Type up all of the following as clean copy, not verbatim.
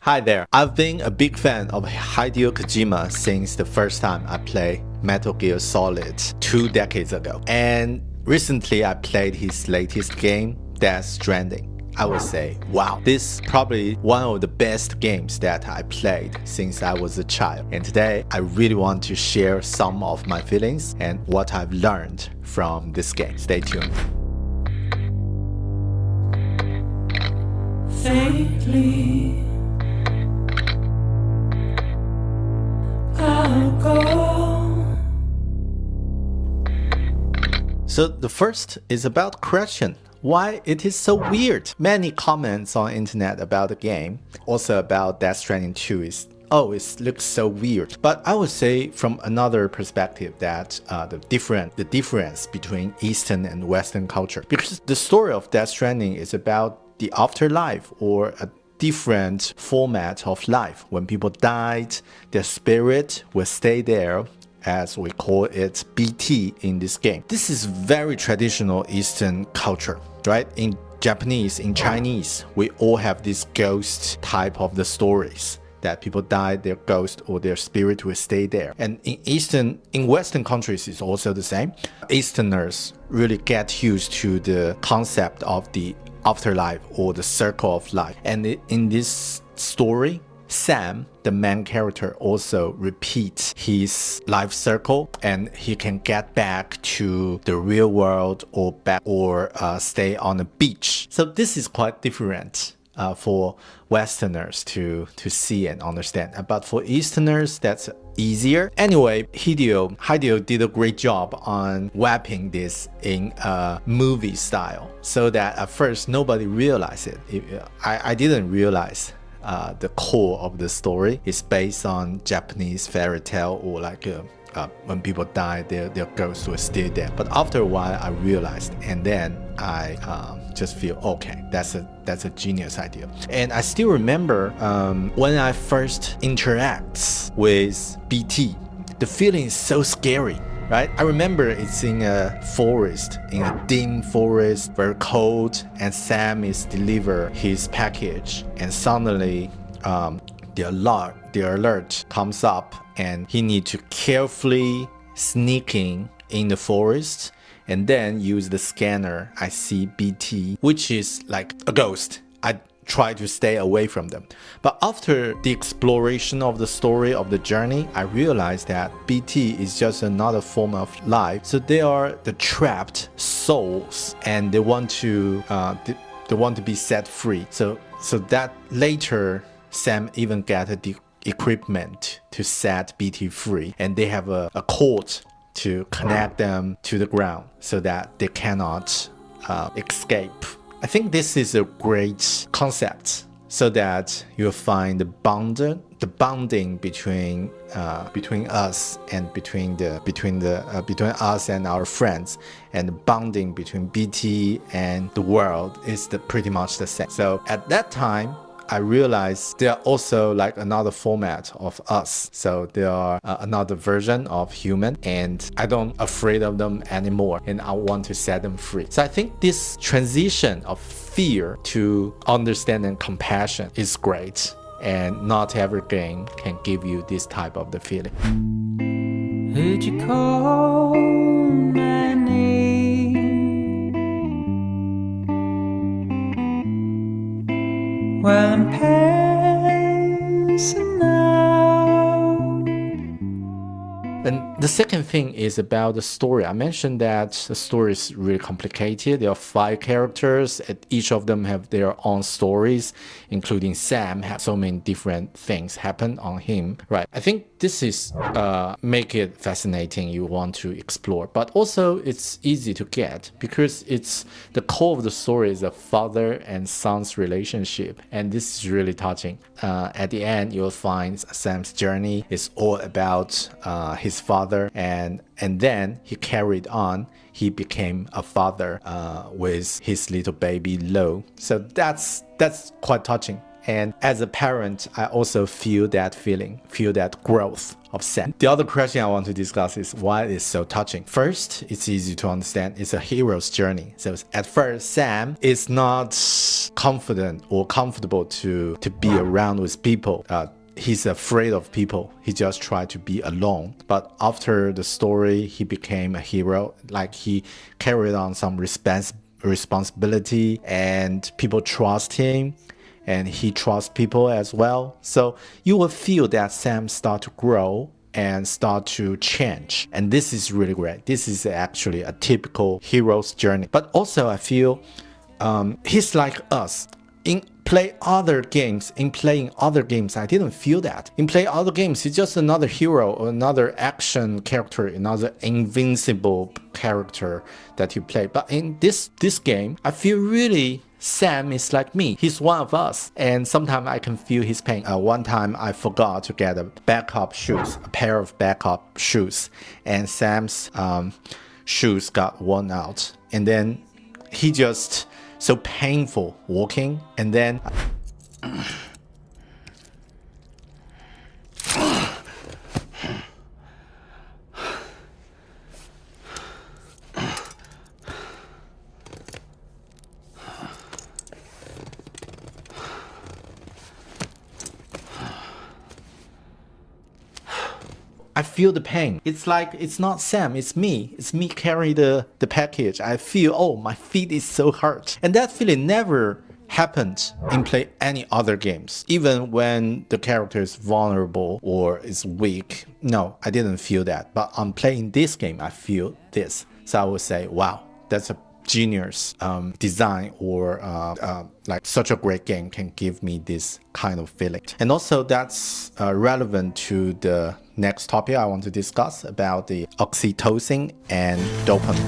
Hi there. I've been a big fan of Hideo Kojima since the first time I played Metal Gear Solid 2 decades ago. And recently I played his latest game, Death Stranding. I would say, wow, this is probably one of the best games that I played since I was a child. And today I really want to share some of my feelings and what I've learned from this game. Stay tuned. Faintly, I'll go. So the first is about question. Why it is so weird? Many comments on internet about the game, also about Death Stranding 2 is, oh, it looks so weird. But I would say from another perspective that the difference between Eastern and Western culture. Because the story of Death Stranding is about the afterlife or a different format of life. When people died, their spirit will stay there, as we call it BT in this game. This is very traditional Eastern culture, right? In Japanese, in Chinese, we all have this ghost type of the stories that people die, their ghost or their spirit will stay there. And in Western countries, it's also the same. Easterners really get used to the concept of the afterlife or the circle of life. And in this story, Sam, the main character, also repeats his life circle and he can get back to the real world or stay on the beach. So this is quite different for Westerners to see and understand. But for Easterners, that's easier. Anyway, Hideo did a great job on wrapping this in a movie style so that at first nobody realized it. I didn't realize the core of the story is based on Japanese fairy tale or like when people die, their ghosts will stay there. But after a while, I realized, and then I just feel okay. That's a genius idea. And I still remember when I first interact with BT, the feeling is so scary. Right? I remember it's in a forest, in a dim forest, very cold, and Sam is deliver his package, and suddenly the alert comes up, and he need to carefully sneaking in the forest, and then use the scanner. I see BT, which is like a ghost. I try to stay away from them. But after the exploration of the story of the journey, I realized that BT is just another form of life. So they are the trapped souls, and they want to be set free. So that later Sam even get the equipment to set BT free, and they have a cord to connect them to the ground so that they cannot escape. I think this is a great concept, so that you'll find the bonding between us and between us and our friends, and the bonding between BT and the world is pretty much the same. So at that time, I realized they are also like another format of us. So they are another version of human, and I don't afraid of them anymore, and I want to set them free. So I think this transition of fear to understanding and compassion is great, and not every game can give you this type of the feeling. Heard you call my name while I'm passing out. And the second thing is about the story. I mentioned that the story is really complicated. There are 5 characters, and each of them have their own stories, including Sam has so many different things happen on him, right? I think this is make it fascinating. You want to explore, but also it's easy to get because it's the core of the story is a father and son's relationship, and this is really touching. At the end, you'll find Sam's journey is all about his father, and then he carried on. He became a father with his little baby Lo. So that's quite touching. And as a parent, I also feel that feeling, feel that growth of Sam. The other question I want to discuss is why it's so touching. First, it's easy to understand. It's a hero's journey. So at first, Sam is not confident or comfortable to be around with people. He's afraid of people. He just tried to be alone. But after the story, he became a hero. Like he carried on some responsibility and people trust him. And he trusts people as well. So you will feel that Sam start to grow and start to change. And this is really great. This is actually a typical hero's journey. But also I feel he's like us. In playing other games, I didn't feel that. In playing other games, he's just another hero or another action character, another invincible character that you play. But in this game, I feel really Sam is like me. He's one of us. And sometimes I can feel his pain. One time I forgot to get a pair of backup shoes. And Sam's shoes got worn out. And then he just so painful walking. And then I feel the pain. It's like, it's not Sam, it's me. It's me carrying the package. I feel, oh, my feet is so hurt. And that feeling never happened in play any other games. Even when the character is vulnerable or is weak. No, I didn't feel that. But on playing this game, I feel this. So I would say, wow, that's a genius design, or like such a great game can give me this kind of feeling. And also that's relevant to the next topic I want to discuss about the oxytocin and dopamine.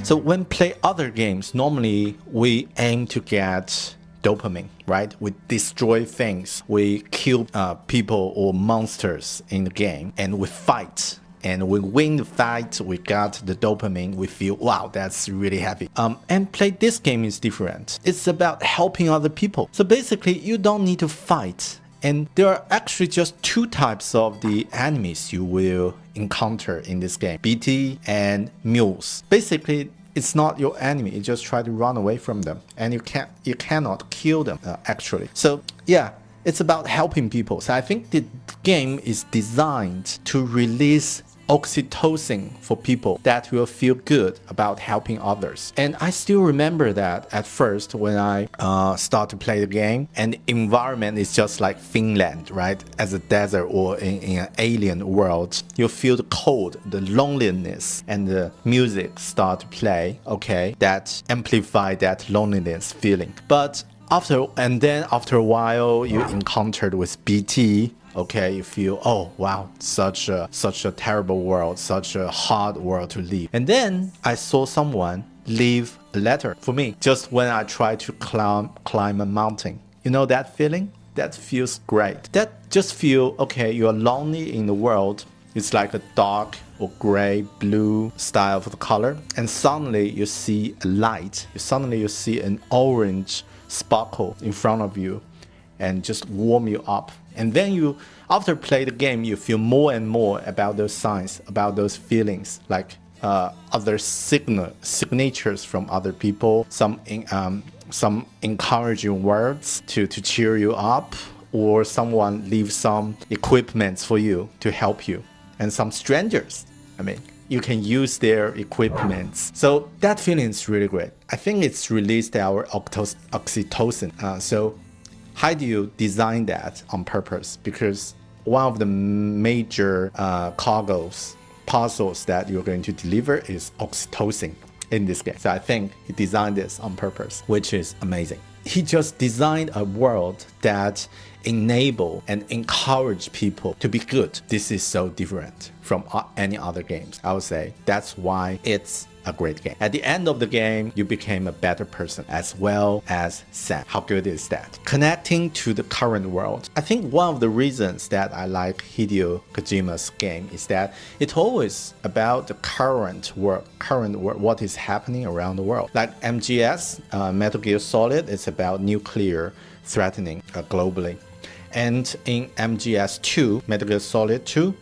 So when play other games, normally we aim to get dopamine, right? We destroy things, we kill people or monsters in the game, and we fight. And we win the fight, we got the dopamine, we feel, wow, that's really happy. And play this game is different. It's about helping other people. So basically, you don't need to fight. And there are actually just two types of the enemies you will encounter in this game. BT and mules. Basically, it's not your enemy. You just try to run away from them. And you cannot kill them, actually. So yeah, it's about helping people. So I think the game is designed to release oxytocin for people that will feel good about helping others. And I still remember that at first when I start to play the game, and the environment is just like Finland, right? As a desert or in an alien world, you feel the cold, the loneliness, and the music start to play, okay? That amplify that loneliness feeling. But after a while, you encountered with BT. Okay, you feel, oh wow, such a terrible world, such a hard world to live. And then I saw someone leave a letter for me just when I tried to climb a mountain. You know that feeling? That feels great. That just feel, okay, you're lonely in the world. It's like a dark or gray, blue style of the color. And suddenly you see a light. Suddenly you see an orange sparkle in front of you and just warm you up. And then you, after play the game, you feel more and more about those signs, about those feelings, like other signatures from other people, some encouraging words to cheer you up, or someone leaves some equipments for you to help you, and some strangers. I mean, you can use their equipments. So that feeling is really great. I think it's released our oxytocin. So Hideo designed that on purpose because one of the major parcels that you're going to deliver is oxytocin in this game. So I think he designed this on purpose, which is amazing. He just designed a world that enable and encourage people to be good. This is so different from any other games. I would say that's why it's a great game. At the end of the game, you became a better person as well as Sam. How good is that? Connecting to the current world. I think one of the reasons that I like Hideo Kojima's game is that it's always about the current world, what is happening around the world. Like MGS, Metal Gear Solid, is about nuclear threatening globally. And in MGS 2, Metal Gear Solid 2,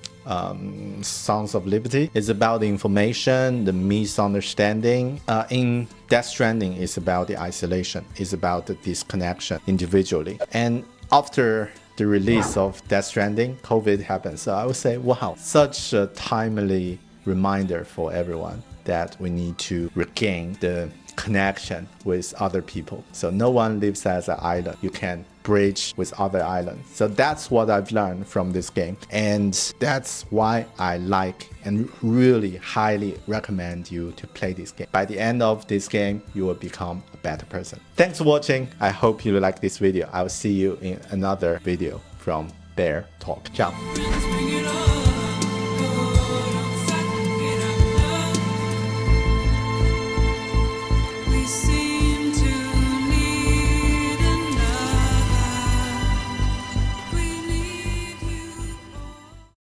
Sons of Liberty, is about the information, the misunderstanding. In Death Stranding, it's about the isolation, it's about the disconnection individually. And after the release of Death Stranding, COVID happened. So I would say, wow, such a timely reminder for everyone that we need to regain the connection with other people. So no one lives as an island. You can bridge with other islands. So that's what I've learned from this game. And that's why I like and really highly recommend you to play this game. By the end of this game, you will become a better person. Thanks for watching. I hope you like this video. I will see you in another video from BearTalk. Ciao.